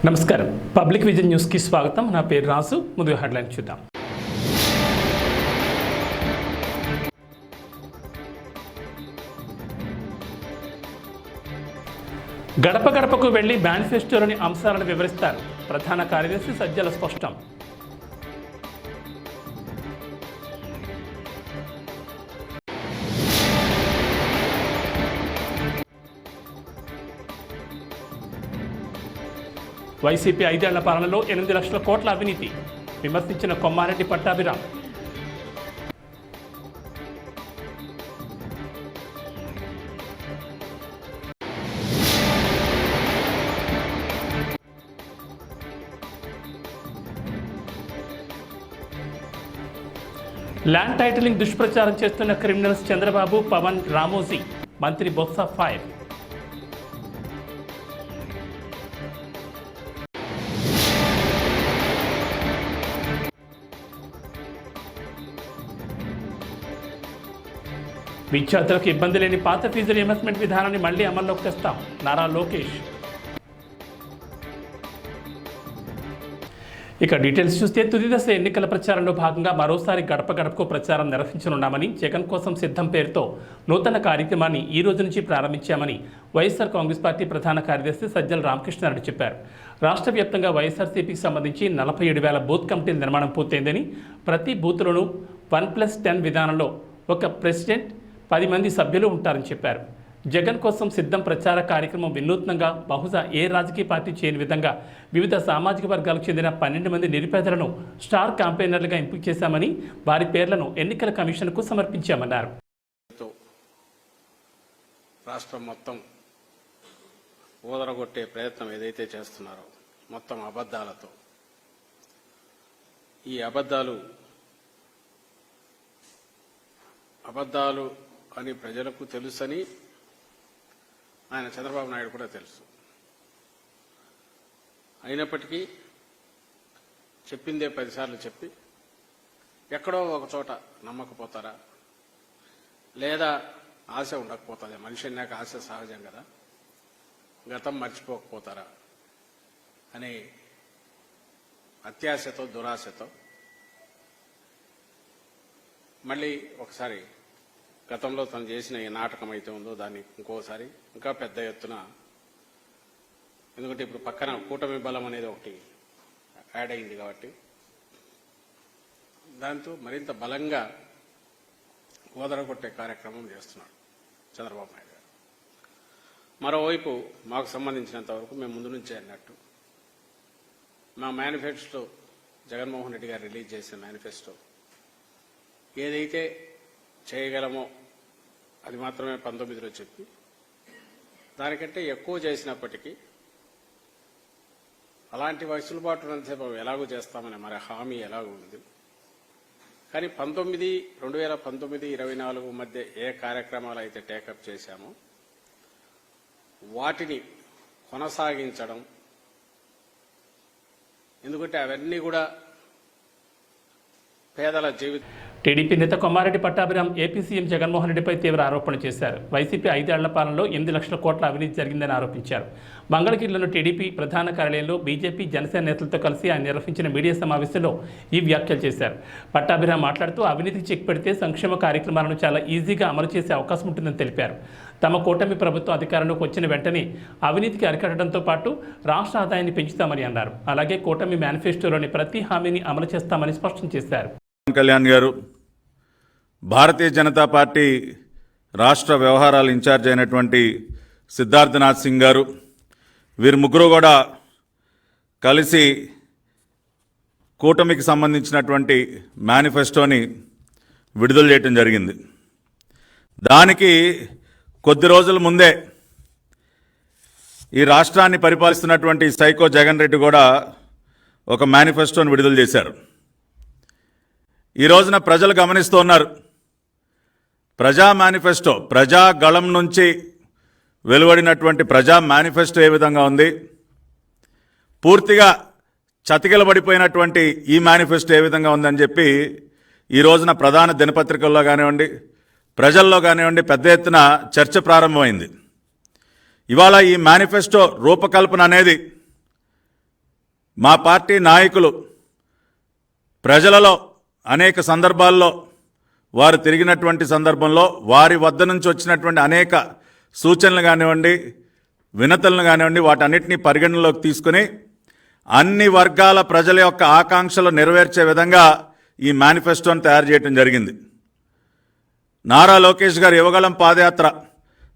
నమస్కారం. Public vision న్యూస్కి స్వాగతం. నా పేరు రాజు. ముందుగా హెడ్లైన్ చూద్దాం. గడప గడపకు వెళ్లి మేనిఫెస్టోలోని అంశాలను వివరిస్తారు. ప్రధాన కార్యదర్శి సజ్జల స్పష్టం. వైసీపీ 5 ఏళ్ల పాలనలో 8 లక్షల కోట్ల అవినీతి విమర్శించిన కొమ్మారెడ్డి పట్టాభిరామ్. ల్యాండ్ టైటిలింగ్ దుష్ప్రచారం చేస్తున్న క్రిమినల్స్ చంద్రబాబు, పవన్, రామోజీ. మంత్రి బొత్స ఫైర్. విద్యార్థులకు ఇబ్బంది లేని పాత ఫీజు రియంబర్స్మెంట్ విధానాన్ని మళ్లీ అమల్లోకి తెస్తాం. నారా లోకేష్. ఇక డీటెయిల్స్ చూస్తే తుది దశ ఎన్నికల ప్రచారంలో భాగంగా మరోసారి గడప గడపకు ప్రచారం నిర్వహించనున్నామని, జగన్ కోసం సిద్ధం పేరుతో నూతన కార్యక్రమాన్ని ఈ రోజు నుంచి ప్రారంభించామని వైఎస్ఆర్ కాంగ్రెస్ పార్టీ ప్రధాన కార్యదర్శి సజ్జల రామకృష్ణారెడ్డి చెప్పారు. రాష్ట్ర వ్యాప్తంగా వైఎస్ఆర్సీపీకి సంబంధించి 47,000 బూత్ కమిటీల నిర్మాణం పూర్తయిందని, ప్రతి బూత్లోనూ 1+10 విధానంలో ఒక ప్రెసిడెంట్, 10 మంది సభ్యులు ఉంటారని చెప్పారు. జగన్ కోసం సిద్ధం ప్రచార కార్యక్రమం వినూత్నంగా, బహుశా ఏ రాజకీయ పార్టీ చేయని విధంగా వివిధ సామాజిక వర్గాలకు చెందిన 12 మంది నిరుపేదలను స్టార్ క్యాంపెయినర్లుగా ఎంపిక చేశామని, వారి పేర్లను ఎన్నికల కమిషన్కు సమర్పించామన్నారు. రాష్ట్రం మొత్తం ఊదరగొట్టే ప్రయత్నం ఏదైతే చేస్తున్నారో మొత్తం అబద్ధాలతో, ఈ అబద్ధాలు అని ప్రజలకు తెలుసని ఆయన చంద్రబాబు నాయుడు కూడా తెలుసు. అయినప్పటికీ చెప్పిందే 10 సార్లు చెప్పి ఎక్కడో ఒక చోట నమ్మకపోతారా, లేదా ఆశ ఉండకపోతుందా? మనిషి అన్నాక ఆశ సహజం కదా, గతం మర్చిపోకపోతారా అనే అత్యాశతో, దురాశతో మళ్ళీ ఒకసారి గతంలో తను చేసిన ఈ నాటకం అయితే ఉందో దాన్ని ఇంకోసారి ఇంకా పెద్ద ఎత్తున, ఎందుకంటే ఇప్పుడు పక్కన కూటమి బలం అనేది ఒకటి యాడ్ అయింది కాబట్టి దాంతో మరింత బలంగా ఓదరగొట్టే కార్యక్రమం చేస్తున్నాడు చంద్రబాబు నాయుడు గారు. మరోవైపు మాకు సంబంధించినంత వరకు మేము ముందు నుంచే అన్నట్టు మా మేనిఫెస్టో, జగన్మోహన్ రెడ్డి గారు రిలీజ్ చేసిన మేనిఫెస్టో ఏదైతే చేయగలమో అది మాత్రమే 19లో చెప్పి, దానికంటే ఎక్కువ చేసినప్పటికీ అలాంటి వెసులుబాటునంతసేపు ఎలాగూ చేస్తామని మరి హామీ ఎలాగూ ఉంది. కానీ 2019-24 మధ్య ఏ కార్యక్రమాలు అయితే టేకప్ చేశామో వాటిని కొనసాగించడం, ఎందుకంటే అవన్నీ కూడా పేదల జీవితం. టీడీపీ నేత కొమ్మారెడ్డి పట్టాభిరామ్ ఏపీ సీఎం జగన్మోహన్ రెడ్డిపై తీవ్ర ఆరోపణలు చేశారు. వైసీపీ 5 ఏళ్ల పాలనలో 8 లక్షల కోట్ల అవినీతి జరిగిందని ఆరోపించారు. మంగళగిరిలోని టీడీపీ ప్రధాన కార్యాలయంలో బీజేపీ, జనసేన నేతలతో కలిసి ఆయన నిర్వహించిన మీడియా సమావేశంలో ఈ వ్యాఖ్యలు చేశారు. పట్టాభిరామ్ మాట్లాడుతూ అవినీతికి చెక్ పెడితే సంక్షేమ కార్యక్రమాలను చాలా ఈజీగా అమలు చేసే అవకాశం ఉంటుందని తెలిపారు. తమ కూటమి ప్రభుత్వం అధికారంలోకి వచ్చిన వెంటనే అవినీతికి అరికట్టడంతో పాటు రాష్ట్ర ఆదాయాన్ని పెంచుతామని అన్నారు. అలాగే కూటమి మేనిఫెస్టోలోని ప్రతి హామీని అమలు చేస్తామని స్పష్టం చేశారు. కళ్యాణ్ గారు, భారతీయ జనతా పార్టీ రాష్ట్ర వ్యవహారాల ఇన్ఛార్జ్ అయినటువంటి సిద్ధార్థనాథ్ సింగ్ గారు, వీరు ముగ్గురు కూడా కలిసి కూటమికి సంబంధించినటువంటి మేనిఫెస్టోని విడుదల చేయడం జరిగింది. దానికి కొద్ది రోజుల ముందే ఈ రాష్ట్రాన్ని పరిపాలిస్తున్నటువంటి సైకో జగన్ రెడ్డి కూడా ఒక మేనిఫెస్టోని విడుదల చేశారు. ఈ రోజున ప్రజలు గమనిస్తూ ఉన్నారు. ప్రజా మేనిఫెస్టో, ప్రజాగళం నుంచి వెలువడినటువంటి ప్రజా మేనిఫెస్టో ఏ విధంగా ఉంది, పూర్తిగా చతికిలబడిపోయినటువంటి ఈ మేనిఫెస్టో ఏ విధంగా ఉందని చెప్పి ఈ రోజున ప్రధాన దినపత్రికల్లో కానివ్వండి, ప్రజల్లో కానివ్వండి పెద్ద ఎత్తున చర్చ ప్రారంభమైంది. ఇవాళ ఈ మేనిఫెస్టో రూపకల్పన అనేది మా పార్టీ నాయకులు ప్రజలలో అనేక సందర్భాల్లో వారు తిరిగినటువంటి సందర్భంలో వారి వద్ద నుంచి వచ్చినటువంటి అనేక సూచనలు కానివ్వండి, వినతులను కానివ్వండి, వాటన్నిటినీ పరిగణనలోకి తీసుకుని అన్ని వర్గాల ప్రజల యొక్క ఆకాంక్షలు నెరవేర్చే విధంగా ఈ మేనిఫెస్టోని తయారు చేయడం జరిగింది. నారా లోకేష్ గారు యువగళం పాదయాత్ర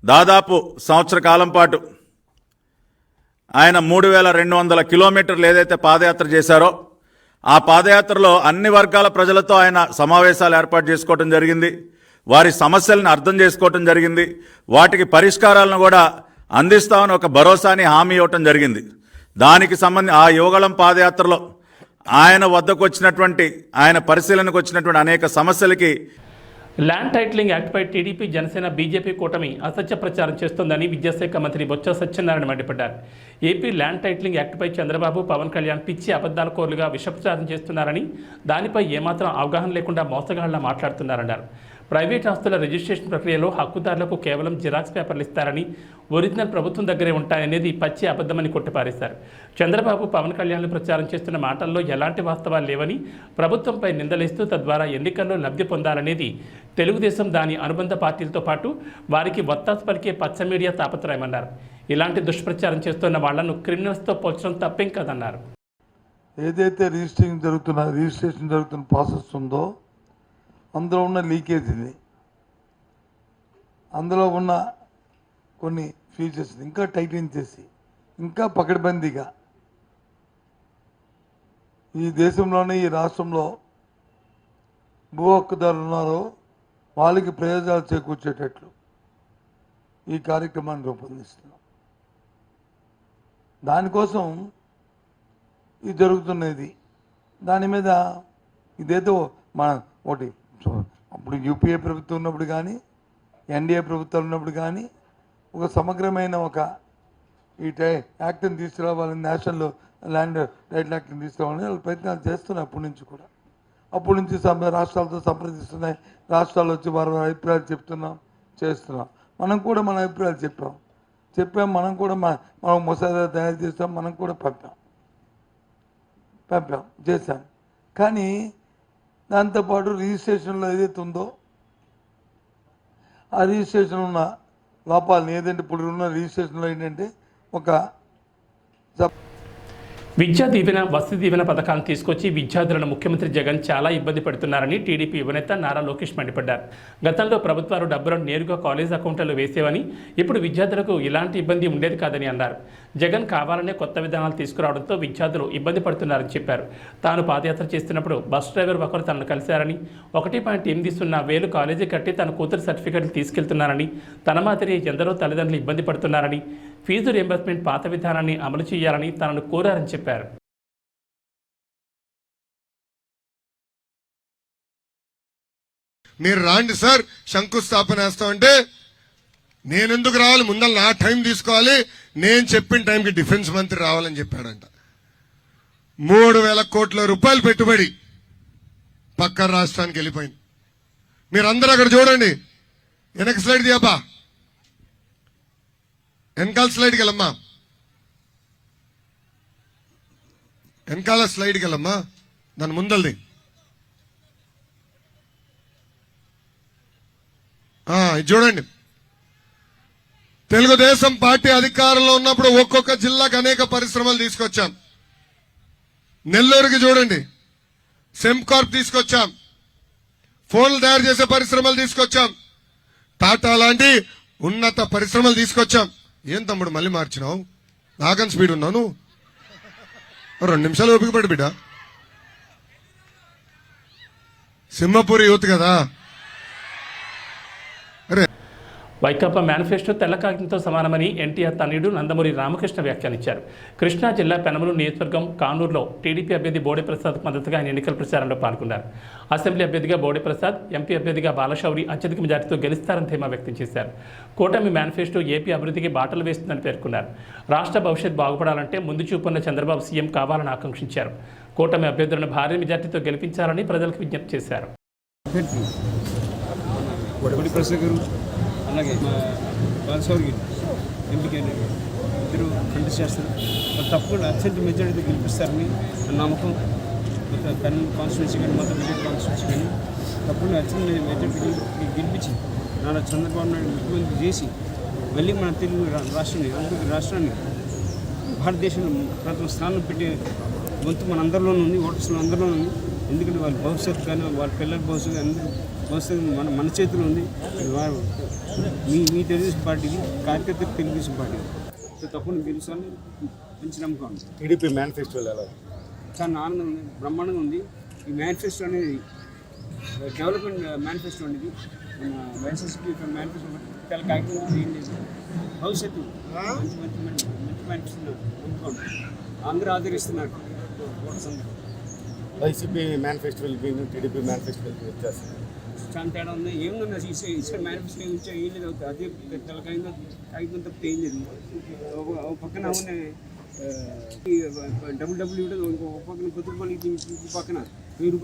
దాదాపు సంవత్సర కాలం పాటు ఆయన 3200 కిలోమీటర్లు ఏదైతే పాదయాత్ర చేశారో ఆ పాదయాత్రలో అన్ని వర్గాల ప్రజలతో ఆయన సమావేశాలు ఏర్పాటు చేసుకోవటం జరిగింది. వారి సమస్యలను అర్థం చేసుకోవటం జరిగింది. వాటికి పరిష్కారాలను కూడా అందిస్తామని ఒక భరోసాని హామీ ఇవ్వటం జరిగింది. దానికి సంబంధించి ఆ యువగళం పాదయాత్రలో ఆయన వద్దకు వచ్చినటువంటి, ఆయన పరిశీలనకు వచ్చినటువంటి అనేక సమస్యలకి ల్యాండ్ టైటిలింగ్ యాక్ట్పై టీడీపీ, జనసేన, బీజేపీ కూటమి అసత్య ప్రచారం చేస్తోందని విద్యాశాఖ మంత్రి బొత్స సత్యనారాయణ మండిపడ్డారు. ఏపీ ల్యాండ్ టైటిలింగ్ యాక్ట్పై చంద్రబాబు, పవన్ కళ్యాణ్ పిచ్చి అబద్ధాల కోర్లుగా విషప్రచారం చేస్తున్నారని, దానిపై ఏమాత్రం అవగాహన లేకుండా మోసగాళ్లా మాట్లాడుతున్నారన్నారు. ప్రైవేట్ ఆస్తుల రిజిస్ట్రేషన్ ప్రక్రియలో హక్కుదారులకు కేవలం జిరాక్స్ పేపర్లు ఇస్తారని, ఒరిజినల్ ప్రభుత్వం దగ్గరే ఉంటాయనేది పచ్చి అబద్ధమని కొట్టిపారేశారు. చంద్రబాబు, పవన్ కళ్యాణ్లు ప్రచారం చేస్తున్న మాటల్లో ఎలాంటి వాస్తవాలు లేవని, ప్రభుత్వంపై నిందలేస్తూ తద్వారా ఎన్నికల్లో లబ్ధి పొందాలనేది తెలుగుదేశం, దాని అనుబంధ పార్టీలతో పాటు వారికి వత్తాసు పలికే పచ్చ మీడియా తాపత్రయమన్నారు. ఇలాంటి దుష్ప్రచారం చేస్తున్న వాళ్లను క్రిమినల్స్తో పోల్చడం తప్పేం కాదన్నారు. ఏదైతే రిజిస్ట్రేషన్ జరుగుతున్న ప్రాసెస్ ఉందో అందులో ఉన్న లీకేజ్ ఇది, అందులో ఉన్న కొన్ని ఫీచర్స్ ఇంకా టైటిన్ చేసి ఇంకా పకడ్బందీగా ఈ దేశంలోనే, ఈ రాష్ట్రంలో భూ హక్కుదారులు ఉన్నారో వాళ్ళకి ప్రయోజనాలు చేకూర్చేటట్లు ఈ కార్యక్రమాన్ని రూపొందిస్తున్నాం. దానికోసం ఇది జరుగుతున్నది. దాని మీద ఇదేదో మన ఒకటి అప్పుడు యూపీఏ ప్రభుత్వం ఉన్నప్పుడు కానీ, ఎన్డీఏ ప్రభుత్వాలు ఉన్నప్పుడు కానీ ఒక సమగ్రమైన ఒక ఈ యాక్ట్ని తీసుకురావాలని, నేషనల్ ల్యాండ్ టైటిల్ యాక్ట్ని తీసుకురావాలని వాళ్ళు ప్రయత్నాలు చేస్తున్నాయి. అప్పటి నుంచి రాష్ట్రాలతో సంప్రదిస్తున్నాయి. రాష్ట్రాలు వచ్చి వారి అభిప్రాయాలు చేస్తున్నాం. మనం కూడా మన అభిప్రాయాలు చెప్పాం. మనం కూడా మనం మసోదా తయారు చేస్తాం. మనం కూడా చేశాం. కానీ దాంతోపాటు రిజిస్ట్రేషన్లో ఏదైతే ఉందో ఆ రిజిస్ట్రేషన్ ఉన్న లోపాలని, ఏదంటే ఇప్పుడు ఉన్న రిజిస్ట్రేషన్లో ఏంటంటే ఒక విద్యా దీవెన, వసతి దీవెన పథకాలను తీసుకొచ్చి విద్యార్థులను ముఖ్యమంత్రి జగన్ చాలా ఇబ్బంది పెడుతున్నారని టీడీపీ యువనేత నారా లోకేష్ మండిపడ్డారు. గతంలో ప్రభుత్వాలు డబ్బులను నేరుగా కాలేజ్ అకౌంట్లలో వేసేవని, ఇప్పుడు విద్యార్థులకు ఇలాంటి ఇబ్బంది ఉండేది కాదని అన్నారు. జగన్ కావాలనే కొత్త విధానాలు తీసుకురావడంతో విద్యార్థులు ఇబ్బంది పడుతున్నారని చెప్పారు. తాను పాదయాత్ర చేస్తున్నప్పుడు బస్ డ్రైవర్ ఒకరు తనను కలిశారని, 1.80 కాలేజీ కట్టి తన కూతురు సర్టిఫికెట్లు తీసుకెళ్తున్నారని, తన మాదిరి ఎందరో తల్లిదండ్రులు ఇబ్బంది పడుతున్నారని, ఫీజు రియంబర్స్మెంట్ పాత విధానాన్ని అమలు చేయాలని తనను కోరారని చెప్పారు. మీరు రాండి సార్, శంకుస్థాపన వేస్తామంటే నేనెందుకు రావాలి, ముందర నా టైం తీసుకోవాలి, నేను చెప్పిన టైంకి డిఫెన్స్ మంత్రి రావాలని చెప్పాడంట. 3,000 కోట్ల రూపాయలు పెట్టుబడి పక్క రాష్ట్రానికి వెళ్ళిపోయింది. మీరందరూ అక్కడ చూడండి. వెనక స్లైడ్ తీయబ్బా, వెనకాల స్లైడ్కి వెళ్ళమ్మా, వెనకాల స్లైడ్కి వెళ్ళమ్మా, దాని ముందల్ది. ఇది చూడండి. తెలుగుదేశం పార్టీ అధికారంలో ఉన్నప్పుడు ఒక్కొక్క జిల్లాకు అనేక పరిశ్రమలు తీసుకొచ్చాం. నెల్లూరుకి చూడండి, సెంకార్ప్ తీసుకొచ్చాం. ఫోన్లు తయారు చేసే పరిశ్రమలు తీసుకొచ్చాం. టాటా లాంటి ఉన్నత పరిశ్రమలు తీసుకొచ్చాం. ఏం తమ్ముడు మళ్ళీ మార్చినావు? నాకని స్పీడ్ ఉన్నావు నువ్వు. 2 నిమిషాలు ఓపిక పడి బిడ్డ. సింహపూరి యూత్ కదా. వైకాపా మేనిఫెస్టో తెల్లకాగితంతో సమానమని ఎన్టీఆర్ తనయుడు నందమూరి రామకృష్ణ వ్యాఖ్యానించారు. కృష్ణా జిల్లా పెనమలూరు నియోజకవర్గం కానూరులో టీడీపీ అభ్యర్థి బోడే ప్రసాద్ మద్దతుగా ఆయన ఎన్నికల ప్రచారంలో పాల్గొన్నారు. అసెంబ్లీ అభ్యర్థిగా బోడే ప్రసాద్, ఎంపీ అభ్యర్థిగా బాలశౌరి అత్యధిక మెజార్టీతో గెలుస్తారని ధీమా వ్యక్తం చేశారు. కూటమి మేనిఫెస్టో ఏపీ అభివృద్ధికి బాటలు వేస్తుందని పేర్కొన్నారు. రాష్ట్ర భవిష్యత్ బాగుపడాలంటే ముందు చూపున్న చంద్రబాబు సీఎం కావాలని ఆకాంక్షించారు. కూటమి అభ్యర్థులను భారీ మెజార్టీతో గెలిపించాలని ప్రజలకు విజ్ఞప్తి చేశారు. అలాగే బాలశౌరి ఎంపీ క్యాండిడేట్ ఇద్దరు కంటెస్ట్ చేస్తారు. వాళ్ళు తప్పకుండా అత్యంత మెజారిటీతో గెలిపిస్తారని నమ్మకం. కర్నూలు కాన్స్టిట్యూన్సీ కానీ మొత్తం విజయ్ కాన్స్టిట్యూన్సీ కానీ తప్పకుండా అత్యంత మెజారిటీ గెలిపించి నారా చంద్రబాబు నాయుడు ముఖ్యమంత్రి చేసి మళ్ళీ మన తెలుగు రాష్ట్రాన్ని ఆంధ్రప్రదేశ్ రాష్ట్రాన్ని భారతదేశంలో ప్రథమ స్థానంలో పెట్టే వంతు మన అందరిలోనూ ఉంది, ఓటర్స్లో అందరిలోనూ ఉంది. ఎందుకంటే వాళ్ళ భవిష్యత్తు కానీ వాళ్ళ పిల్లల భవిష్యత్తు అందరూ భవిష్యత్తు మన చేతిలో ఉంది. వారు మీ తెలుగుదేశం పార్టీకి కార్యకర్త తెలుగుదేశం పార్టీ తప్పకుండా గెలుస్తారని మంచి నమ్మకం ఉంది. టీడీపీ మేనిఫెస్టో ఎలా చాలా ఆనందం ఉంది, బ్రహ్మాండంగా ఉంది. ఈ మేనిఫెస్టో అనేది డెవలప్మెంట్ మేనిఫెస్టో అనేది మన వైఎస్ఆర్సీపీ మేనిఫెస్టో చాలా కాగితం ఏం లేదు. భవిష్యత్తు మంచి మంచి మంచి మంచి మేనిఫెస్టో నమ్మకం ఉంది. అందరూ ఆదరిస్తున్నారు. వైసీపీ మేనిఫెస్టోకి టీడీపీ మేనిఫెస్టోకి వ్యత్యాసం చాలా తేడా ఉంది. ఏముందన్న ఇసుక మేనిఫెస్టో ఏం లేదు, అదే తెల్ల కాగితం తప్పితే ఏం లేదు. ఒక పక్కన ఉన్న డబ్బులు ఇవ్వడం, ఇంకో పక్కన ₹10 ఇంకో పక్కన ₹1000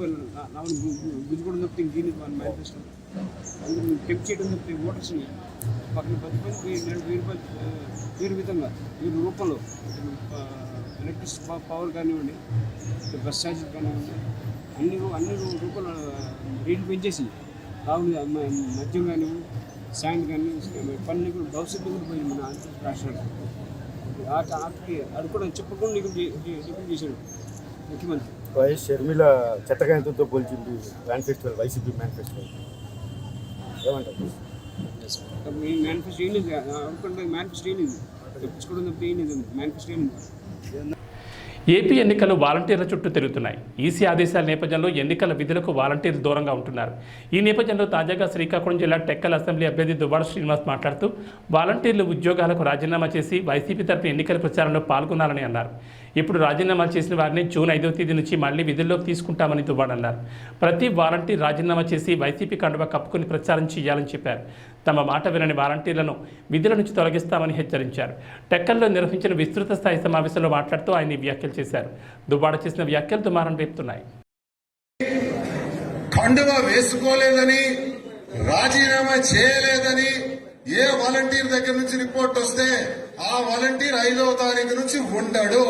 గుంజుకోవడం తప్పితే దీన్ని మేనిఫెస్టో అందుకు టెంప్ చేయడం తప్పితే ఓటర్స్ని పక్కన ₹10 విధంగా రూపంలో ఎలక్ట్రిసిటీ పవర్ కానివ్వండి, బస్ ఛార్జెస్ కానివ్వండి, అన్ని రూపాయలు రేట్లు పెంచేసి రావులు మద్యం కానివ్వండి, శాండ్ కానీ పన్ను కూడా భవిష్యత్తు కూడా పోయింది మన ఆంధ్రప్రదేశ్ రాష్ట్రానికి. అది కూడా చెప్పకుండా డిపెండ్ చేశాడు ముఖ్యమంత్రి. వైఎస్ షర్మిల చెత్తకాయంతో పోల్చింది మేనిఫెస్టో, వైసీపీ మేనిఫెస్టో ఏమంటారు? ఈ మేనిఫెస్టో ఏం లేదు, అనుకుంటే మేనిఫెస్టో ఏం లేదు, తెప్పించుకోవడం తప్పితే ఏం లేదు. మేనిఫెస్టో ఏం లేదు. ఏపీ ఎన్నికలు వాలంటీర్ల చుట్టూ తిరుగుతున్నాయి. ఈసీ ఆదేశాల నేపథ్యంలో ఎన్నికల విధులకు వాలంటీర్లు దూరంగా ఉంటున్నారు. ఈ నేపథ్యంలో తాజాగా శ్రీకాకుళం జిల్లా టెక్కల్ అసెంబ్లీ అభ్యర్థి దువ్వాడ శ్రీనివాస్ మాట్లాడుతూ వాలంటీర్లు ఉద్యోగాలకు రాజీనామా చేసి వైసీపీ తరఫున ఎన్నికల ప్రచారంలో పాల్గొనాలని అన్నారు. ఇప్పుడు రాజీనామా చేసిన వారిని జూన్ 5వ తేదీ నుంచి మళ్లీ విధుల్లోకి తీసుకుంటామని దువ్వాడ అన్నారు. ప్రతి వాలంటీర్ రాజీనామా చేసి వైసీపీ కండువా కప్పుకుని ప్రచారం చేయాలని చెప్పారు. తమ మాట వినని వాలంటీర్లను విధుల నుంచి తొలగిస్తామని హెచ్చరించారు. టెక్కల్లో నిర్వహించిన విస్తృత స్థాయి సమావేశంలో మాట్లాడుతూ ఆయన వ్యాఖ్యలు చేశారు. దువ్వాడ చేసిన వ్యాఖ్యలు దుమారం రేపుతున్నాయి. కండువా వేసుకోలేదని, రాజీనామా చేయలేదని ఏ వాలంటీర్ దగ్గర నుంచి రిపోర్ట్ వస్తే ఆ వాలంటీర్ 5వ తారీఖు నుంచి ఉండడు.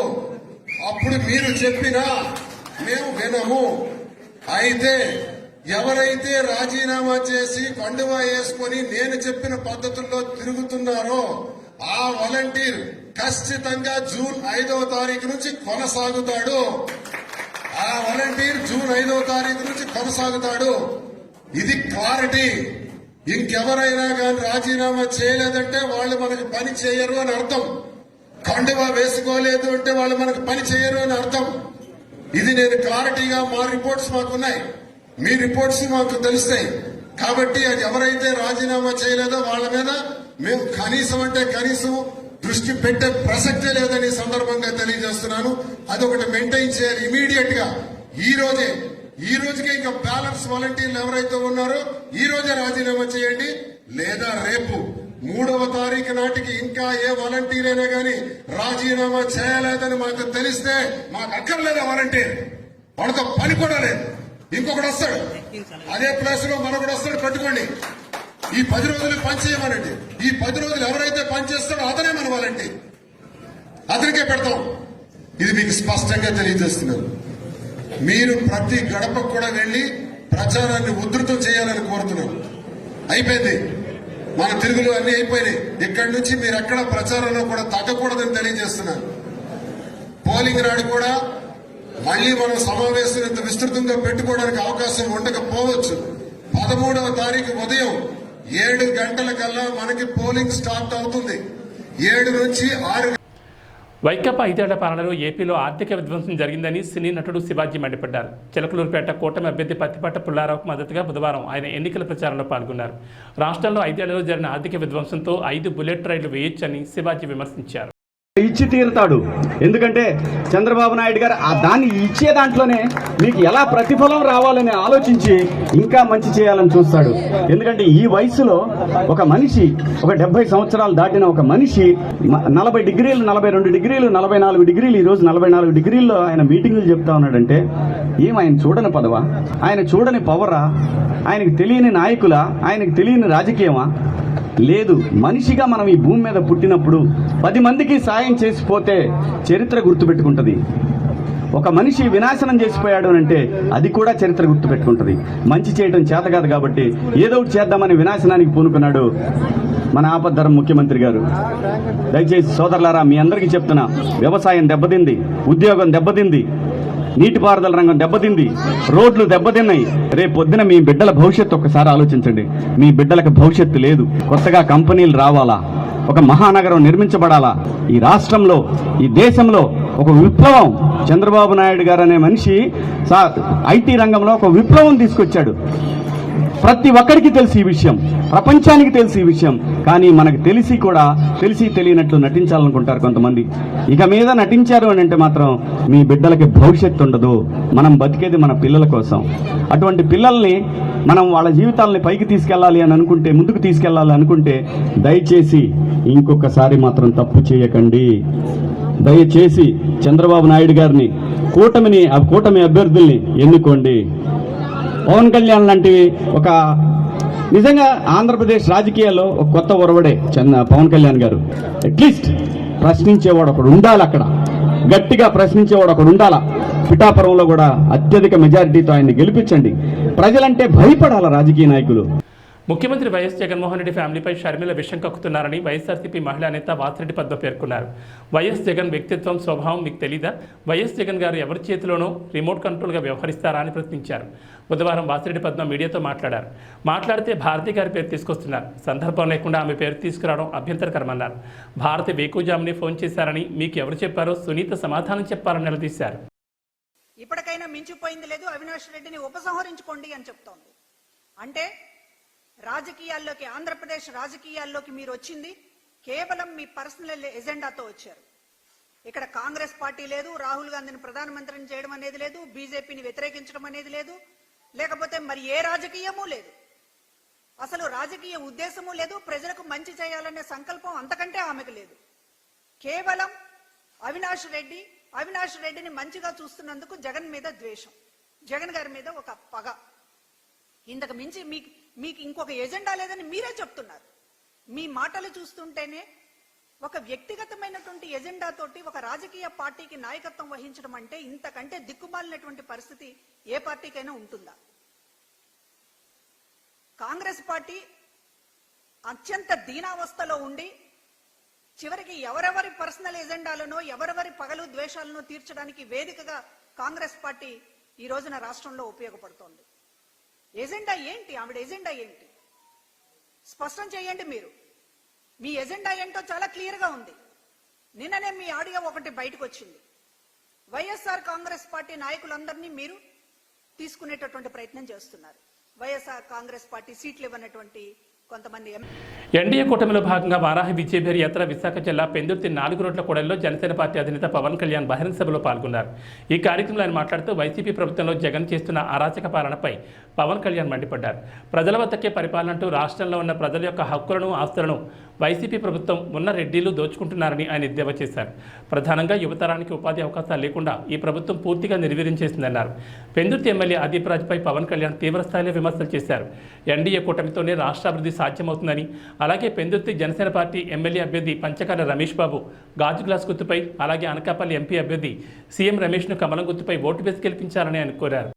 అప్పుడు మీరు చెప్పినా మేము వినము. అయితే ఎవరైతే రాజీనామా చేసి కండువా వేసుకొని నేను చెప్పిన పద్ధతుల్లో తిరుగుతున్నారో ఆ వాలంటీర్ ఖచ్చితంగా జూన్ 5వ తారీఖు నుంచి కొనసాగుతాడు. ఆ వాలంటీర్ జూన్ 5వ తారీఖు నుంచి కొనసాగుతాడు. ఇది క్లారిటీ. ఇంకెవరైనా కానీ రాజీనామా చేయలేదంటే వాళ్ళు మనకు పని చేయరు అని అర్థం. కండువా వేసుకోలేదు అంటే వాళ్ళు మనకు పని చేయరు అని అర్థం. ఇది నేను క్లారిటీగా మా రిపోర్ట్స్ మాకున్నాయి, మీ రిపోర్ట్స్ మాకు తెలుస్తాయి. కాబట్టి అది ఎవరైతే రాజీనామా చేయలేదో వాళ్ళ మీద మేము కనీసం అంటే కనీసం దృష్టి పెట్టే ప్రసక్తే లేదని సందర్భంగా తెలియజేస్తున్నాను. అదొకటి మెయింటైన్ చేయాలి ఇమీడియట్ గా. ఈ రోజుకే ఇంకా బ్యాలెన్స్ వాలంటీర్లు ఎవరైతే ఉన్నారో ఈ రోజే రాజీనామా చేయండి. లేదా రేపు 3వ తారీఖు నాటికి ఇంకా ఏ వాలంటీర్ అయినా కానీ రాజీనామా చేయలేదని మాకు తెలిస్తే మాకు అక్కర్లేదా వాలంటీర్, వాడితో పని కూడా లేదు. ఇంకొకటి వస్తాడు, అదే ప్లేస్ లో మనొకటి వస్తాడు, పెట్టుకోండి. ఈ 10 రోజులు పని చేయమనండి. ఈ 10 రోజులు ఎవరైతే పని చేస్తాడో అతనే మన వాలంటీర్, అతనికే పెడతాం. ఇది మీకు స్పష్టంగా తెలియజేస్తున్నారు. మీరు ప్రతి గడపకు కూడా వెళ్లి ప్రచారాన్ని ఉధృతం చేయాలని కోరుతున్నాం. అయిపోయింది, మన తిరుగులు అన్ని అయిపోయినాయి. ఇక్కడి నుంచి మీరు ఎక్కడ ప్రచారంలో కూడా తగ్గకూడదని తెలియజేస్తున్నాను. పోలింగ్ నాడు కూడా మళ్లీ మనం సమావేశం ఇంత విస్తృతంగా పెట్టుకోవడానికి అవకాశం ఉండకపోవచ్చు. 13వ తారీఖు ఉదయం 7 గంటలకల్లా మనకి పోలింగ్ స్టార్ట్ అవుతుంది. 7 నుంచి 6. వైకాపా 5 ఏళ్ల పాలనలో ఏపీలో ఆర్థిక విధ్వంసం జరిగిందని సినీ నటుడు శివాజీ మండిపడ్డారు. చిలకలూరుపేట కూటమి అభ్యర్థి పత్తిపాట పుల్లారావుకు మద్దతుగా బుధవారం ఆయన ఎన్నికల ప్రచారంలో పాల్గొన్నారు. రాష్ట్రంలో 5 ఏళ్లలో జరిగిన ఆర్థిక విధ్వంసంతో 5 బుల్లెట్ రైళ్లు వేయొచ్చని శివాజీ విమర్శించారు. ఇచ్చి తీరుతాడు. ఎందుకంటే చంద్రబాబు నాయుడు గారు ఆ దాన్ని ఇచ్చే దాంట్లోనే మీకు ఎలా ప్రతిఫలం రావాలని ఆలోచించి ఇంకా మంచి చేయాలని చూస్తాడు. ఎందుకంటే ఈ వయసులో ఒక మనిషి, ఒక 70 సంవత్సరాలు దాటిన ఒక మనిషి 40 డిగ్రీలు, 42 డిగ్రీలు, 44 డిగ్రీలు, ఈ రోజు 44 డిగ్రీల్లో ఆయన మీటింగులు చెప్తా ఉన్నాడంటే ఆయన చూడని పదవా, ఆయన చూడని పవరా, ఆయనకు తెలియని నాయకులా, ఆయనకు తెలియని రాజకీయమా? లేదు. మనిషిగా మనం ఈ భూమి మీద పుట్టినప్పుడు 10 మందికి సాయం చేసిపోతే చరిత్ర గుర్తుపెట్టుకుంటుంది. ఒక మనిషి వినాశనం చేసిపోయాడు అంటే అది కూడా చరిత్ర గుర్తుపెట్టుకుంటుంది. మంచి చేయడం చేత కాదు కాబట్టి ఏదో ఒకటి చేద్దామని వినాశనానికి పూనుకున్నాడు మన ఆపద్ధర్మ ముఖ్యమంత్రి గారు. దయచేసి సోదరులారా, మీ అందరికీ చెప్తున్నా, వ్యవసాయం దెబ్బతింది, ఉద్యోగం దెబ్బతింది, నీటిపారుదల రంగం దెబ్బతింది, రోడ్లు దెబ్బతిన్నాయి. రేపు పొద్దున మీ బిడ్డల భవిష్యత్తు ఒక్కసారి ఆలోచించండి. మీ బిడ్డలకు భవిష్యత్తు లేదు. కొత్తగా కంపెనీలు రావాలా, ఒక మహానగరం నిర్మించబడాలా, ఈ రాష్ట్రంలో ఈ దేశంలో ఒక విప్లవం, చంద్రబాబు నాయుడు గారు అనే మనిషి ఐటీ రంగంలో ఒక విప్లవం తీసుకొచ్చాడు. ప్రతి ఒక్కరికి తెలిసి ఈ విషయం, ప్రపంచానికి తెలిసి ఈ విషయం. కానీ మనకు తెలిసి తెలియనట్లు నటించాలనుకుంటారు కొంతమంది. ఇక మీద నటించారు అని అంటే మాత్రం మీ బిడ్డలకి భవిష్యత్తు ఉండదు. మనం బతికేది మన పిల్లల కోసం. అటువంటి పిల్లల్ని మనం వాళ్ళ జీవితాలని పైకి తీసుకెళ్ళాలి అని అనుకుంటే, ముందుకు తీసుకెళ్ళాలి అనుకుంటే దయచేసి ఇంకొకసారి మాత్రం తప్పు చేయకండి. దయచేసి చంద్రబాబు నాయుడు గారిని, కూటమి అభ్యర్థుల్ని ఎన్నుకోండి. పవన్ కళ్యాణ్ లాంటివి ఒక నిజంగా ఆంధ్రప్రదేశ్ రాజకీయాల్లో ఒక కొత్త ఒరవడే పవన్ కళ్యాణ్ గారు. అట్లీస్ట్ ప్రశ్నించేవాడు ఒకడు ఉండాలి, అక్కడ గట్టిగా ప్రశ్నించేవాడు ఒకడు ఉండాలా. పిఠాపురంలో కూడా అత్యధిక మెజారిటీతో ఆయన్ని గెలిపించండి. ప్రజలంటే భయపడాల రాజకీయ నాయకులు. ముఖ్యమంత్రి వైఎస్ జగన్మోహన్ రెడ్డి ఫ్యామిలీపై షర్మిల విషం కక్కుతున్నారని వైఎస్ఆర్సీపీ మహిళా నేత వాసిరెడ్డి పద్మ పేర్కొన్నారు. వైఎస్ జగన్ వ్యక్తిత్వం, స్వభావం మీకు తెలీదా? వైఎస్ జగన్ గారు ఎవరి చేతిలోనూ రిమోట్ కంట్రోల్గా వ్యవహరిస్తారా అని ప్రశ్నించారు. బుధవారం వాసిరెడ్డి పద్మ మీడియాతో మాట్లాడితే భారతి గారి పేరు తీసుకొస్తున్నారు. సందర్భం లేకుండా ఆమె పేరు తీసుకురావడం అభ్యంతరకరమన్నారు. భారతి వేకుజాముని ఫోన్ చేశారని మీకు ఎవరు చెప్పారో సునీత సమాధానం చెప్పారని నిలదీశారు. ఇప్పటికైనా మించిపోయింది లేదు, అవినాష్ రెడ్డిని ఉపసంహరించుకోండి అని చెప్తోంది. అంటే రాజకీయాల్లోకి, ఆంధ్రప్రదేశ్ రాజకీయాల్లోకి మీరు వచ్చింది కేవలం మీ పర్సనల్ ఎజెండాతో వచ్చారు. ఇక్కడ కాంగ్రెస్ పార్టీ లేదు, రాహుల్ గాంధీని ప్రధానమంత్రిని చేయడం అనేది లేదు, బీజేపీని వ్యతిరేకించడం అనేది లేదు, లేకపోతే మరి ఏ రాజకీయమూ లేదు. అసలు రాజకీయ ఉద్దేశము లేదు, ప్రజలకు మంచి చేయాలనే సంకల్పం అంతకంటే ఆమెకు లేదు. కేవలం అవినాష్ రెడ్డిని మంచిగా చూస్తున్నందుకు జగన్ మీద ద్వేషం, జగన్ గారి మీద ఒక పగ. ఇంతకు మించి మీకు ఇంకొక ఎజెండా లేదని మీరే చెప్తున్నారు. మీ మాటలు చూస్తుంటేనే ఒక వ్యక్తిగతమైనటువంటి ఎజెండాతోటి ఒక రాజకీయ పార్టీకి నాయకత్వం వహించడం అంటే ఇంతకంటే దిక్కుమాలినటువంటి పరిస్థితి ఏ పార్టీకైనా ఉంటుందా? కాంగ్రెస్ పార్టీ అత్యంత దీనావస్థలో ఉండి చివరికి ఎవరెవరి పర్సనల్ ఎజెండాలను, ఎవరెవరి పగలు ద్వేషాలను తీర్చడానికి వేదికగా కాంగ్రెస్ పార్టీ ఈ రోజున రాష్ట్రంలో ఉపయోగపడుతోంది. ఎజెండా ఏంటి? ఆవిడ ఎజెండా ఏంటి? స్పష్టం చేయండి. మీరు మీ ఎజెండా ఏంటో చాలా క్లియర్ గా ఉంది. నిన్ననే మీ ఆడియో ఒకటి బయటకు వచ్చింది. వైఎస్ఆర్ కాంగ్రెస్ పార్టీ నాయకులందరినీ మీరు తీసుకునేటటువంటి ప్రయత్నం చేస్తున్నారు. వైఎస్ఆర్ కాంగ్రెస్ పార్టీ సీట్లు ఇవ్వనటువంటి కొంతమంది ఎన్డీఏ కూటమిలో భాగంగా వారాహి విజయభేరి యాత్ర విశాఖ జిల్లా పెందుర్తి 4 రోడ్ల కూడలిలో జనసేన పార్టీ అధినేత పవన్ కళ్యాణ్ బహిరంగ సభలో పాల్గొన్నారు. ఈ కార్యక్రమంలో ఆయన మాట్లాడుతూ వైసీపీ ప్రభుత్వంలో జగన్ చేస్తున్న అరాచక పాలనపై పవన్ కళ్యాణ్ మండిపడ్డారు. ప్రజల వద్దకే పరిపాలన అంటూ రాష్ట్రంలో ఉన్న ప్రజల యొక్క హక్కులను, ఆస్తులను వైసీపీ ప్రభుత్వం ఉన్న రెడ్డిలు దోచుకుంటున్నారని ఆయన ఎద్దేవా చేశారు. ప్రధానంగా యువతరానికి ఉపాధి అవకాశాలు లేకుండా ఈ ప్రభుత్వం పూర్తిగా నిర్వీర్యం చేసిందన్నారు. పెందుర్తి ఎమ్మెల్యే అదీప్ రాజ్పై పవన్ కళ్యాణ్ తీవ్రస్థాయిలో విమర్శలు చేశారు. ఎన్డీఏ కూటమితోనే రాష్ట్రాభివృద్ధి సాధ్యమవుతుందని, అలాగే పెందుర్తి జనసేన పార్టీ ఎమ్మెల్యే అభ్యర్థి పంచకాల రమేష్ బాబు గాజు గ్లాస్ గుర్తుపై, అలాగే అనకాపల్లి ఎంపీ అభ్యర్థి సీఎం రమేష్ను కమలం గుర్తుపై ఓటు వేసి గెలిపించాలని ఆయన కోరారు.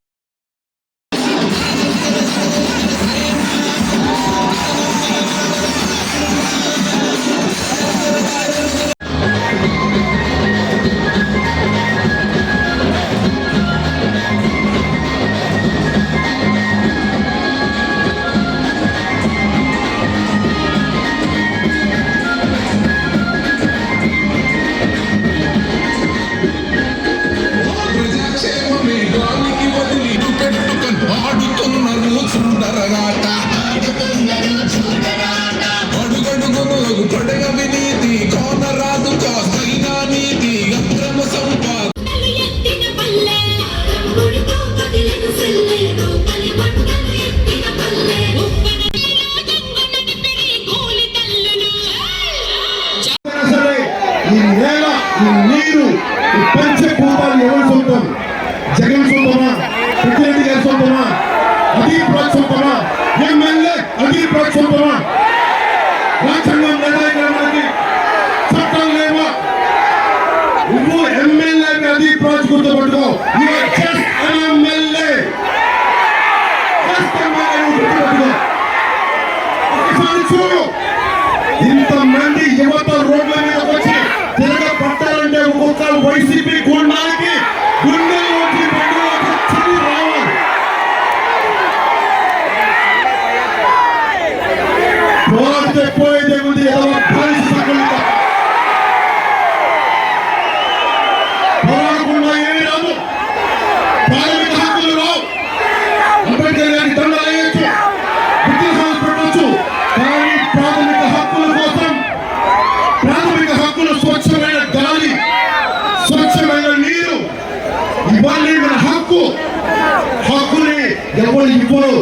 జగన్ సొంతమా, పెద్దిరెడ్డి గారి సొంతమా, అదీప్ రాజ్ సొంతమా, ఎమ్మెల్యే అదీప్ రాజ్ సొంతమా? రాజ్యాంగం నిర్ణయించడానికి చట్టం లేవా? నువ్వు ఎమ్మెల్యే అది ప్రాజెక్ట్ గుర్తుపట్టుకో. ఒకసారి చూడు, ఇంతమంది యువత రోడ్ల మీద వచ్చి తిరగబట్టాలంటే ఒక్కొక్కరు వైసీపీ గుండానికి గుండెల్లోకి బండిలోకి చిల్లి రావాలి. పోరాడితే పోయేదే ఉంది. ఏదో పోరాడకుండా ఏమి రాదు. ప్రాథమిక హక్కులు రావు. అంబేద్కర్ గారికి దండలు వేయచ్చు, విద్యాసంస్థ పెట్టచ్చు. కానీ ప్రాథమిక హక్కుల కోసం, ప్రాథమిక హక్కులు స్వచ్ఛమైన గాలి, స్వచ్ఛమైన నీరు ఇవన్నీ మన హక్కు. హక్కుని ఎవరు ఇవ్వరు.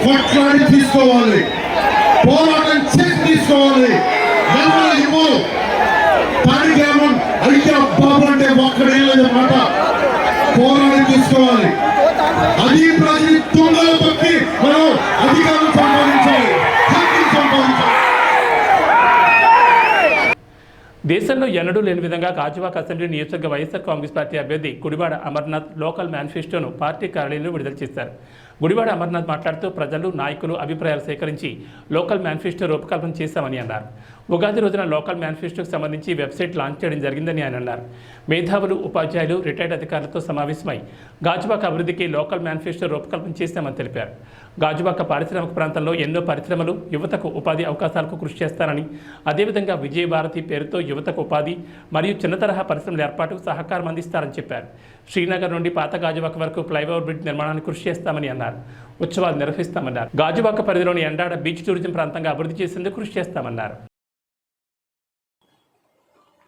కొట్లాడి తీసుకోవాలి, పోరాటం చేసి తీసుకోవాలి. ఎవరు ఇవ్వరు. తాడిగ్రామం అయ్యా బాబు అంటే ఒక్కడే మాట పోరాటం తీసుకోవాలి. అది ప్రజలు తుంగలు తొక్కి మనం అధికారం సంపాదించాలి, హక్కులు సంపాదించాలి. దేశంలో ఎన్నడూ లేని విధంగా గాజువాక అసెంబ్లీ నియోజకవర్గ వైఎస్ఆర్ కాంగ్రెస్ పార్టీ అభ్యర్థి గుడివాడ అమర్నాథ్ లోకల్ మేనిఫెస్టోను పార్టీ కార్యాలయంలో విడుదల చేశారు. గుడివాడ అమర్నాథ్ మాట్లాడుతూ ప్రజలు, నాయకులు అభిప్రాయాలు సేకరించి లోకల్ మేనిఫెస్టో రూపకల్పన చేశామని అన్నారు. ఉగాది రోజున లోకల్ మేనిఫెస్టోకు సంబంధించి వెబ్సైట్ లాంచ్ చేయడం జరిగిందని ఆయన అన్నారు. మేధావులు, ఉపాధ్యాయులు, రిటైర్డ్ అధికారులతో సమావేశమై గాజువాక అభివృద్ధికి లోకల్ మేనిఫెస్టో రూపకల్పన చేశామని తెలిపారు. గాజువాక పారిశ్రామిక ప్రాంతంలో ఎన్నో పరిశ్రమలు, యువతకు ఉపాధి అవకాశాలకు కృషి చేస్తారని, అదేవిధంగా విజయభారతి పేరుతో యువతకు ఉపాధి మరియు చిన్న తరహా పరిశ్రమల ఏర్పాటుకు సహకారం అందిస్తారని చెప్పారు. శ్రీనగర్ నుండి పాత గాజువాక వరకు ఫ్లైఓవర్ బ్రిడ్జ్ నిర్మాణానికి కృషి చేస్తామని అన్నారు. ఉత్సవాలు నిర్వహిస్తామన్నారు. గాజువాక పరిధిలోని ఎండాడ బీచ్ టూరిజం ప్రాంతంగా అభివృద్ధి చేసేందుకు కృషి చేస్తామన్నారు.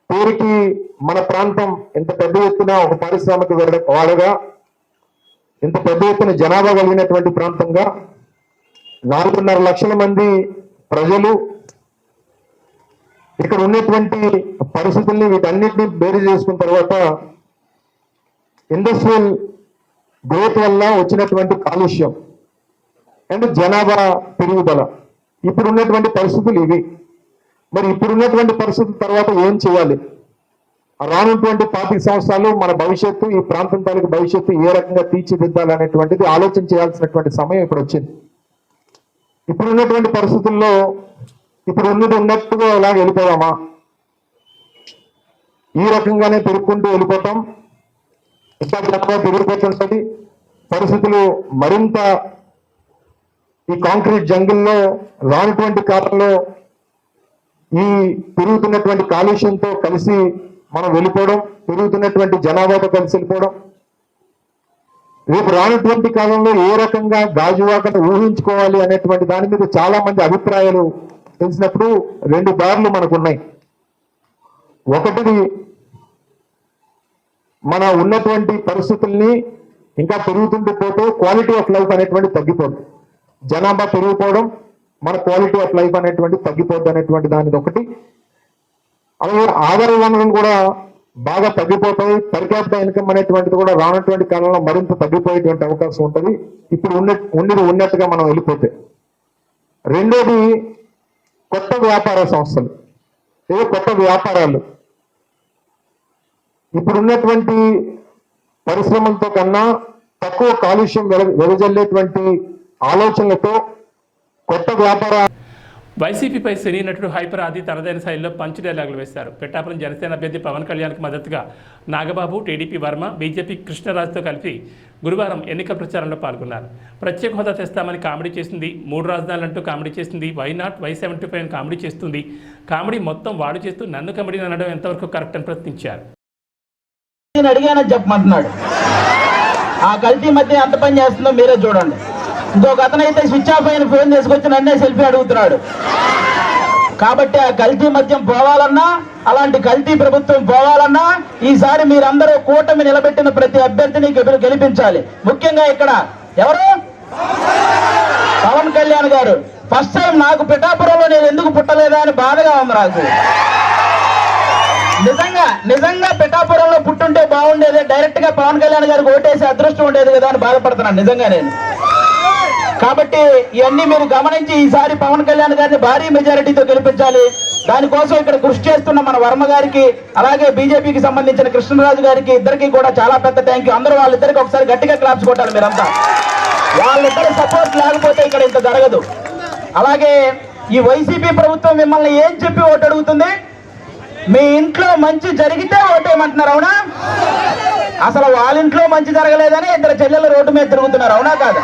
పేరుకి మన ప్రాంతం ఇంత పెద్ద ఎత్తున ఒక పారిశ్రామిక వాడగా, ఇంత పెద్ద ఎత్తున జనాభా కలిగినటువంటి ప్రాంతంగా 4.5 లక్షల మంది ప్రజలు ఇక్కడ ఉన్నటువంటి పరిస్థితుల్ని వీటన్నిటిని బేరీ చేసుకున్న తర్వాత ఇండస్ట్రియల్ గ్రోత్ వల్ల వచ్చినటువంటి కాలుష్యం అండ్ జనాభా పెరుగుదల, ఇప్పుడు ఉన్నటువంటి పరిస్థితులు ఇవి. మరి ఇప్పుడున్నటువంటి పరిస్థితుల తర్వాత ఏం చేయాలి? రానున్నటువంటి 25 సంవత్సరాలు మన భవిష్యత్తు, ఈ ప్రాంతం తాలూకు భవిష్యత్తు ఏ రకంగా తీర్చిదిద్దాలనేటువంటిది ఆలోచన చేయాల్సినటువంటి సమయం ఇప్పుడు వచ్చింది. ఇప్పుడున్నటువంటి పరిస్థితుల్లో ఇప్పుడు ఉన్నట్టుగా ఎలాగ వెళ్ళిపోదామా? ఈ రకంగానే పెరుగుకుంటూ వెళ్ళిపోతాం. ఇంకా జనాభా పెరిగిపోతుంటది. పరిస్థితులు మరింత ఈ కాంక్రీట్ జంగిల్లో రానటువంటి కాలంలో ఈ పెరుగుతున్నటువంటి కాలుష్యంతో కలిసి మనం వెళ్ళిపోవడం, పెరుగుతున్నటువంటి జనాభాతో కలిసి వెళ్ళిపోవడం, రేపు రానటువంటి కాలంలో ఏ రకంగా గాజువాకను ఊహించుకోవాలి అనేటువంటి దాని మీద చాలా మంది అభిప్రాయాలు తెలిసినప్పుడు 2 దారులు మనకున్నాయి. ఒకటి, మన ఉన్నటువంటి పరిస్థితుల్ని ఇంకా పెరుగుతుంటూ పోతే క్వాలిటీ ఆఫ్ లైఫ్ అనేటువంటి తగ్గిపోతుంది. జనాభా పెరిగిపోవడం, మన క్వాలిటీ ఆఫ్ లైఫ్ అనేటువంటి తగ్గిపోద్ది అనేటువంటి దానిది ఒకటి. అలాగే ఆదాయ వనరులు కూడా బాగా తగ్గిపోతాయి. పర్ క్యాపిటల్ ఇన్కమ్ అనేటువంటిది కూడా రానటువంటి కాలంలో మరింత తగ్గిపోయేటువంటి అవకాశం ఉంటుంది, ఇప్పుడు ఉన్నట్టుగా మనం వెళ్ళిపోతే. రెండోది, కొత్త వ్యాపార సంస్థలు, ఏదో కొత్త వ్యాపారాలు. ఇప్పుడున్నటువంటి పరిశ్రమలతో కన్నా తక్కువ కాలుష్యం వెదజల్లేటువంటి ఆలోచనలతో కొత్త వ్యాపార. వైసీపీపై సినీ నటుడు హైపర్ ఆది తనదైన శైలిలో పంచ్ డైలాగులు వేశారు. పిఠాపురం జనసేన అభ్యర్థి పవన్ కళ్యాణ్కి మద్దతుగా నాగబాబు, టీడీపీ వర్మ, బీజేపీ కృష్ణరాజుతో కలిపి గురువారం ఎన్నికల ప్రచారంలో పాల్గొన్నారు. ప్రత్యేక హోదా తెస్తామని కామెడీ చేసింది, 3 రాజధానులంటూ కామెడీ చేసింది, వై నాట్, Y75 కామెడీ చేస్తుంది, కామెడీ మొత్తం వాడు చేస్తూ నన్ను కామెడీ అనడం ఎంతవరకు కరెక్ట్ అని ప్రశ్నించారు. అడిగానని చెప్పమంటున్నాడు. ఆ కల్తీ మధ్య ఎంత పని చేస్తుందో మీరే చూడండి. ఇంకొక అతనైతే స్విచ్ ఆఫ్ అయిన ఫోన్ తీసుకొచ్చి నన్నే సెల్ఫీ అడుగుతున్నాడు. కాబట్టి ఆ కల్తీ మద్యం పోవాలన్నా, అలాంటి కల్తీ ప్రభుత్వం పోవాలన్నా ఈసారి మీరందరూ కూటమి నిలబెట్టిన ప్రతి అభ్యర్థిని గెలిపించాలి. ముఖ్యంగా ఇక్కడ ఎవరు? పవన్ కళ్యాణ్ గారు. ఫస్ట్ టైం నాకు పిఠాపురంలో నేను ఎందుకు పుట్టలేదా అని బాధగా ఉంది నాకు. నిజంగా పిఠాపురంలో పుట్టుంటే బాగుండేది, డైరెక్ట్ గా పవన్ కళ్యాణ్ గారికి ఓటేసి అదృష్టం ఉండేది కదా అని బాధపడుతున్నాను నిజంగా నేను. కాబట్టి ఇవన్నీ మీరు గమనించి ఈసారి పవన్ కళ్యాణ్ గారిని భారీ మెజారిటీతో గెలిపించాలి. దానికోసం ఇక్కడ కృషి చేస్తున్న మన వర్మ గారికి, అలాగే బీజేపీకి సంబంధించిన కృష్ణరాజు గారికి, ఇద్దరికి కూడా చాలా పెద్ద థ్యాంక్ యూ. అందరూ వాళ్ళిద్దరికి ఒకసారి గట్టిగా క్లాప్స్ కొట్టాలి మీరంతా. వాళ్ళిద్దరి సపోర్ట్ లేకపోతే ఇక్కడ ఇంత జరగదు. అలాగే ఈ వైసీపీ ప్రభుత్వం మిమ్మల్ని ఏం చెప్పి ఓటు అడుగుతుంది? మీ ఇంట్లో మంచి జరిగితే ఓటేయమంటున్నారు, అవునా? అసలు వాళ్ళ ఇంట్లో మంచి జరగలేదని ఇద్దరు చెల్లెలు రోడ్డు మీద తిరుగుతున్నారు, అవునా కాదా?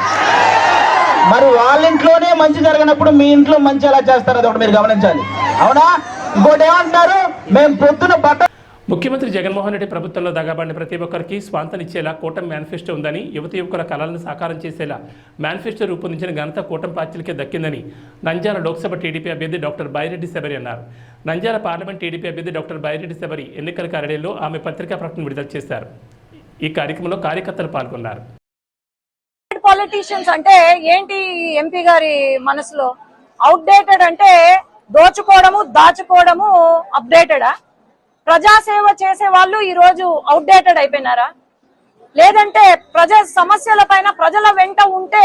మరి వాళ్ళ ఇంట్లోనే మంచి జరగనప్పుడు మీ ఇంట్లో మంచి ఎలా చేస్తారు? అది ఒకటి మీరు గమనించాలి, అవునా? ఇంకోటి ఏమంటున్నారు, మేము పొద్దున ముఖ్యమంత్రి జగన్మోహన్ రెడ్డి ప్రభుత్వంలో దగాబడిన ప్రతి ఒక్కరికి స్వాంతనిచ్చేలా కూటమి మేనిఫెస్టో ఉందని, యువత యువకుల కళలను సాకారం చేసేలా మేనిఫెస్టో రూపొందించిన ఘనత కూటమి పార్టీలకే దక్కిందని నంద్యాల లోక్సభ టీడీపీ అభ్యర్థి డాక్టర్ బైరెడ్డి శబరి అన్నారు. నంద్యాల పార్లమెంట్ టీడీపీ అభ్యర్థి డాక్టర్ బైరెడ్డి శబరి ఎన్నికల కార్యాలయంలో ఆమె పత్రికా ప్రకటన విడుదల చేశారు. ఈ కార్యక్రమంలో కార్యకర్తలు పాల్గొన్నారు. పాలిటీషియన్స్ అంటే ఏంటి ఎంపీ గారి మనసులో? అవుట్డేటెడ్ అంటే దోచుకోవడము, దాచుకోవడము అప్డేటెడా? ప్రజాసేవ చేసే వాళ్ళు ఈ రోజు అవుట్డేటెడ్ అయిపోయినారా? లేదంటే ప్రజా సమస్యల పైన ప్రజల వెంట ఉంటే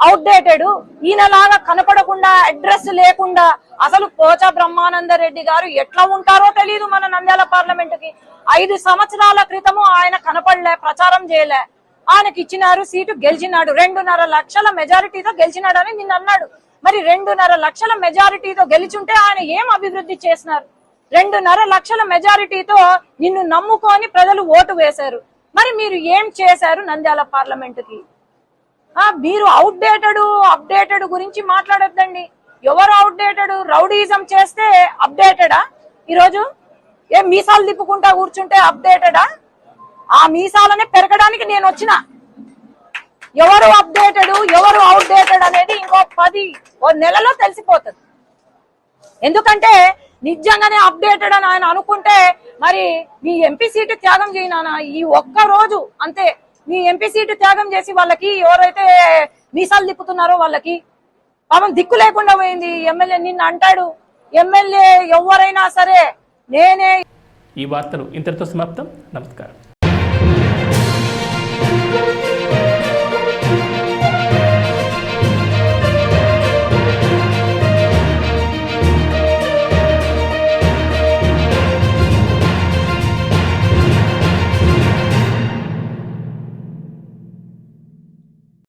అవుట్డేటెడ్, ఈయనలాగా కనపడకుండా అడ్రస్ లేకుండా అసలు పోచా బ్రహ్మానంద రెడ్డి గారు ఎట్లా ఉంటారో తెలియదు మన నంద్యాల పార్లమెంట్ కి. 5 సంవత్సరాల క్రితము ఆయన కనపడలే, ప్రచారం చేయలే, ఆయనకి ఇచ్చినారు, సీటు గెలిచినాడు, 2.5 లక్షల మెజారిటీతో గెలిచినాడు అని నిన్న అన్నాడు. మరి 2.5 లక్షల మెజారిటీతో గెలిచుంటే ఆయన ఏం అభివృద్ధి చేసినారు? 2.5 లక్షల మెజారిటీతో నిన్ను నమ్ముకొని ప్రజలు ఓటు వేశారు. మరి మీరు ఏం చేశారు నంద్యాల పార్లమెంట్ కి? మీరు అవుట్డేటెడ్ అప్డేటెడ్ గురించి మాట్లాడొద్దండి. ఎవరు అవుట్డేటెడ్? రౌడీజం చేస్తే అప్డేటెడా? ఈరోజు ఏం మీసాలు తిప్పుకుంటా కూర్చుంటే అప్డేటెడా? ఆ మీసాలనే పెరగడానికి నేను వచ్చిన. ఎవరు అప్డేటెడ్ ఎవరు అవుట్డేటెడ్ అనేది ఇంకో 10 నెలలో తెలిసిపోతుంది. ఎందుకంటే నిజంగానే అప్డేటెడ్ అని ఆయన అనుకుంటే మరి మీ ఎంపీ సీటు త్యాగం చేయనా? ఈ ఒక్క రోజు అంతే, మీ ఎంపీ సీటు త్యాగం చేసి వాళ్ళకి ఎవరైతే మీసాలు తిప్పుతున్నారో వాళ్ళకి పాపం దిక్కు లేకుండా పోయింది. ఎమ్మెల్యే నిన్న అంటాడు, ఎమ్మెల్యే ఎవరైనా సరే నేనే. ఈ వార్తలు ఇంతటితో సమాప్తం. నమస్కారం.